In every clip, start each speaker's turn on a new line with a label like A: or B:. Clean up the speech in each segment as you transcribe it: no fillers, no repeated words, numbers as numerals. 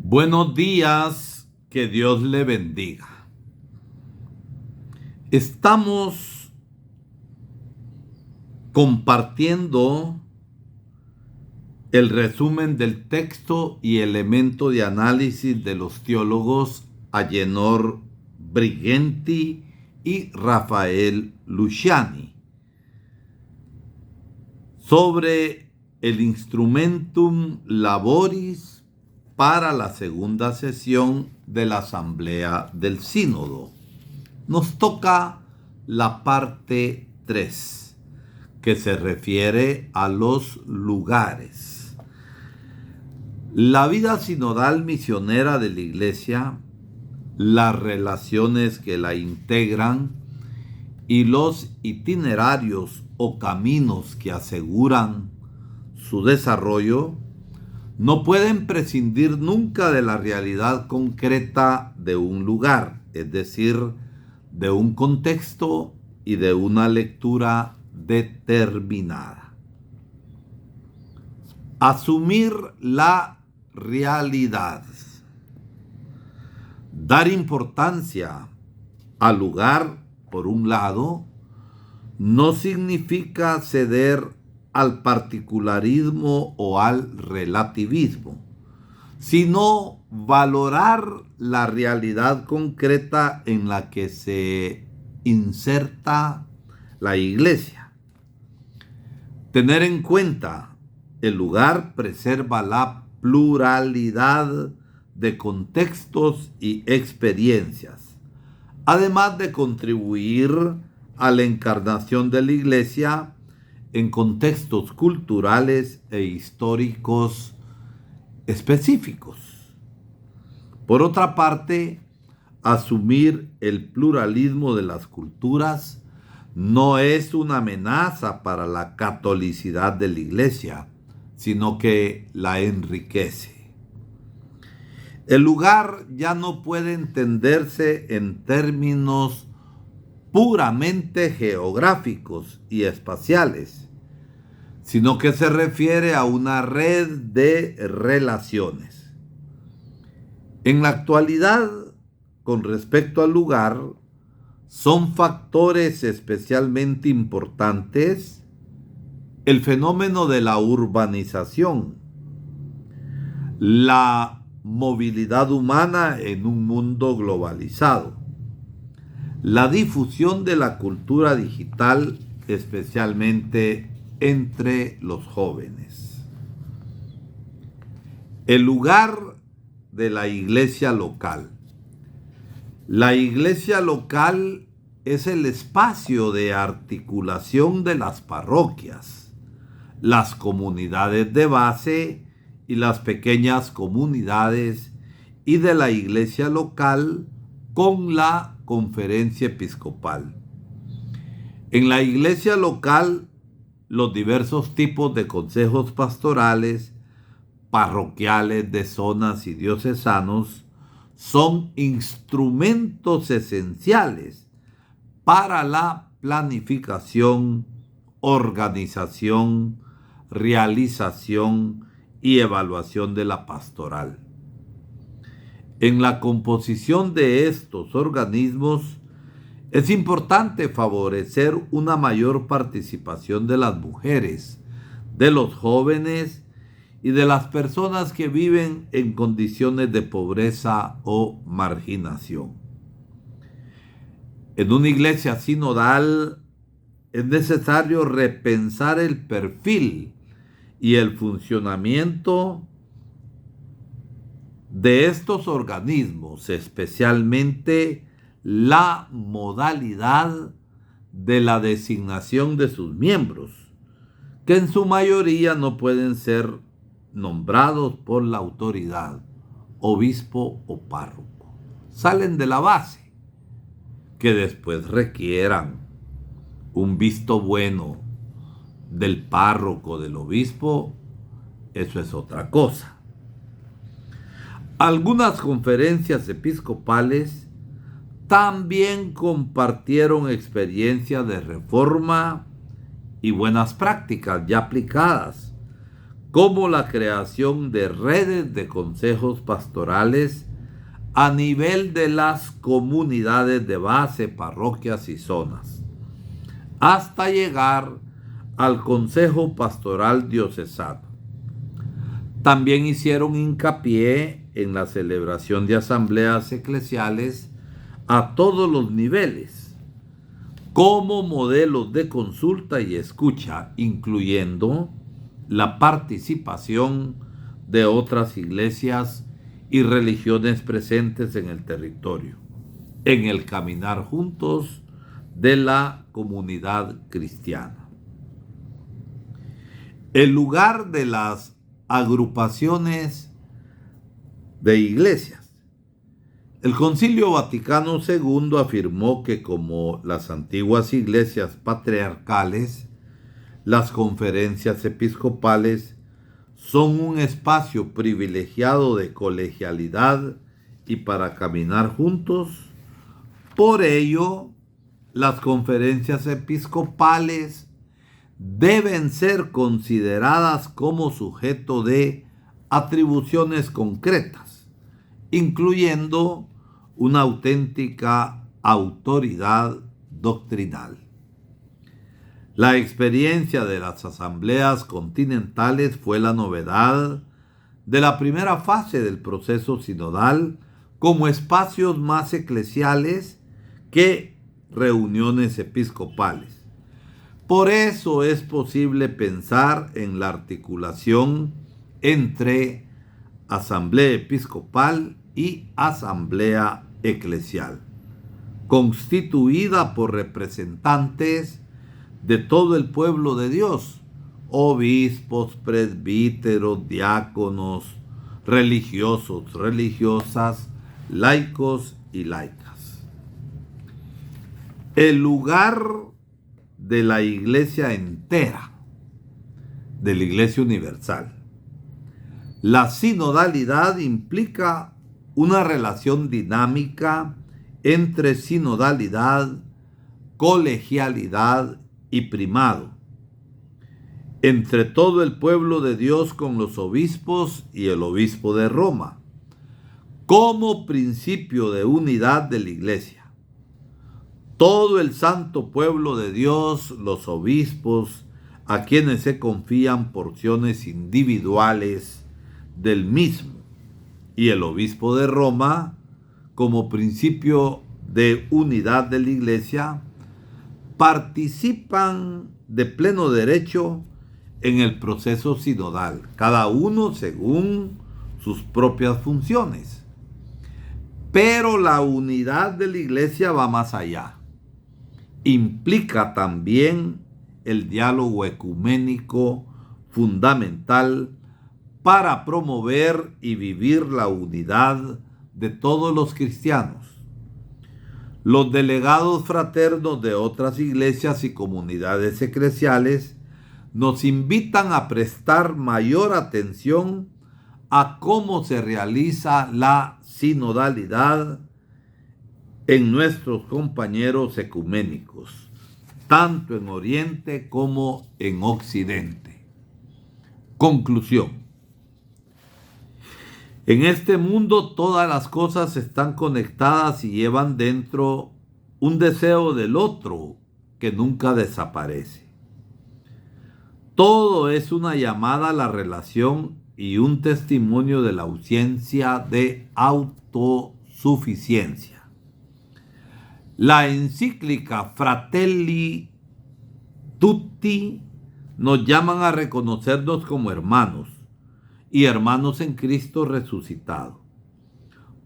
A: Buenos días, que Dios le bendiga. Estamos compartiendo el resumen del texto y elemento de análisis de los teólogos Agenor Brighenti y Rafael Luciani sobre el Instrumentum Laboris para la segunda sesión de la Asamblea del Sínodo. Nos toca la parte 3, que se refiere a los lugares. La vida sinodal misionera de la Iglesia, las relaciones que la integran y los itinerarios o caminos que aseguran su desarrollo no pueden prescindir nunca de la realidad concreta de un lugar, es decir, de un contexto y de una lectura determinada. Asumir la realidad. Dar importancia al lugar, por un lado, no significa ceder al particularismo o al relativismo, sino valorar la realidad concreta en la que se inserta la Iglesia. Tener en cuenta el lugar preserva la pluralidad de contextos y experiencias, además de contribuir a la encarnación de la Iglesia en contextos culturales e históricos específicos. Por otra parte, asumir el pluralismo de las culturas no es una amenaza para la catolicidad de la Iglesia, sino que la enriquece. El lugar ya no puede entenderse en términos puramente geográficos y espaciales, sino que se refiere a una red de relaciones. En la actualidad, con respecto al lugar, son factores especialmente importantes el fenómeno de la urbanización, la movilidad humana en un mundo globalizado, la difusión de la cultura digital, especialmente entre los jóvenes. El lugar de la iglesia local. La iglesia local es el espacio de articulación de las parroquias, las comunidades de base y las pequeñas comunidades y de la iglesia local con la conferencia episcopal. En la iglesia local, los diversos tipos de consejos pastorales, parroquiales de zonas y diocesanos son instrumentos esenciales para la planificación, organización, realización y evaluación de la pastoral. En la composición de estos organismos es importante favorecer una mayor participación de las mujeres, de los jóvenes y de las personas que viven en condiciones de pobreza o marginación. En una iglesia sinodal es necesario repensar el perfil y el funcionamiento de estos organismos, especialmente la modalidad de la designación de sus miembros, que en su mayoría no pueden ser nombrados por la autoridad, obispo o párroco. Salen de la base, que después requieran un visto bueno del párroco, del obispo, eso es otra cosa. Algunas conferencias episcopales también compartieron experiencias de reforma y buenas prácticas ya aplicadas, como la creación de redes de consejos pastorales a nivel de las comunidades de base, parroquias y zonas, hasta llegar al Consejo Pastoral Diocesano. También hicieron hincapié en la celebración de asambleas eclesiales a todos los niveles, como modelos de consulta y escucha, incluyendo la participación de otras iglesias y religiones presentes en el territorio, en el caminar juntos de la comunidad cristiana. El lugar de las agrupaciones de iglesias. El Concilio Vaticano II afirmó que como las antiguas iglesias patriarcales, las conferencias episcopales son un espacio privilegiado de colegialidad y para caminar juntos. Por ello, las conferencias episcopales deben ser consideradas como sujeto de atribuciones concretas, incluyendo una auténtica autoridad doctrinal. La experiencia de las asambleas continentales fue la novedad de la primera fase del proceso sinodal como espacios más eclesiales que reuniones episcopales. Por eso es posible pensar en la articulación entre asamblea episcopal y asamblea eclesial, constituida por representantes de todo el pueblo de Dios, obispos, presbíteros, diáconos, religiosos, religiosas, laicos y laicas. El lugar de la iglesia entera, de la iglesia universal. La sinodalidad implica una relación dinámica entre sinodalidad, colegialidad y primado, entre todo el pueblo de Dios con los obispos y el obispo de Roma, como principio de unidad de la iglesia. Todo el santo pueblo de Dios, los obispos, a quienes se confían porciones individuales del mismo, y el obispo de Roma, como principio de unidad de la iglesia, participan de pleno derecho en el proceso sinodal, cada uno según sus propias funciones. Pero la unidad de la iglesia va más allá. Implica también el diálogo ecuménico fundamental para promover y vivir la unidad de todos los cristianos. Los delegados fraternos de otras iglesias y comunidades eclesiales nos invitan a prestar mayor atención a cómo se realiza la sinodalidad en nuestros compañeros ecuménicos, tanto en Oriente como en Occidente. Conclusión. En este mundo todas las cosas están conectadas y llevan dentro un deseo del otro que nunca desaparece. Todo es una llamada a la relación y un testimonio de la ausencia de autosuficiencia. La encíclica Fratelli Tutti nos llaman a reconocernos como hermanos y hermanos en Cristo resucitado,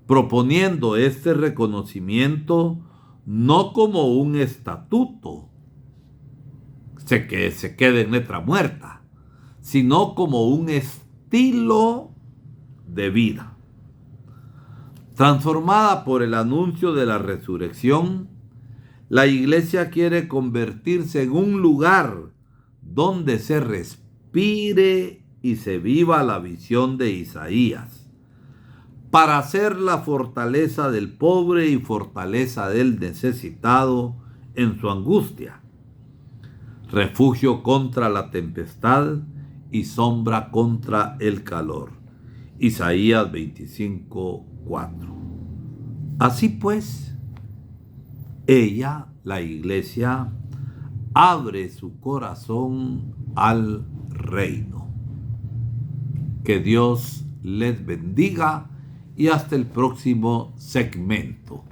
A: proponiendo este reconocimiento no como un estatuto que se quede en letra muerta, sino como un estilo de vida. Transformada por el anuncio de la resurrección, la iglesia quiere convertirse en un lugar donde se respire y se viva la visión de Isaías, para ser la fortaleza del pobre y fortaleza del necesitado en su angustia, refugio contra la tempestad y sombra contra el calor. Isaías 25:4. Así pues, ella, la iglesia, abre su corazón al reino. Que Dios les bendiga y hasta el próximo segmento.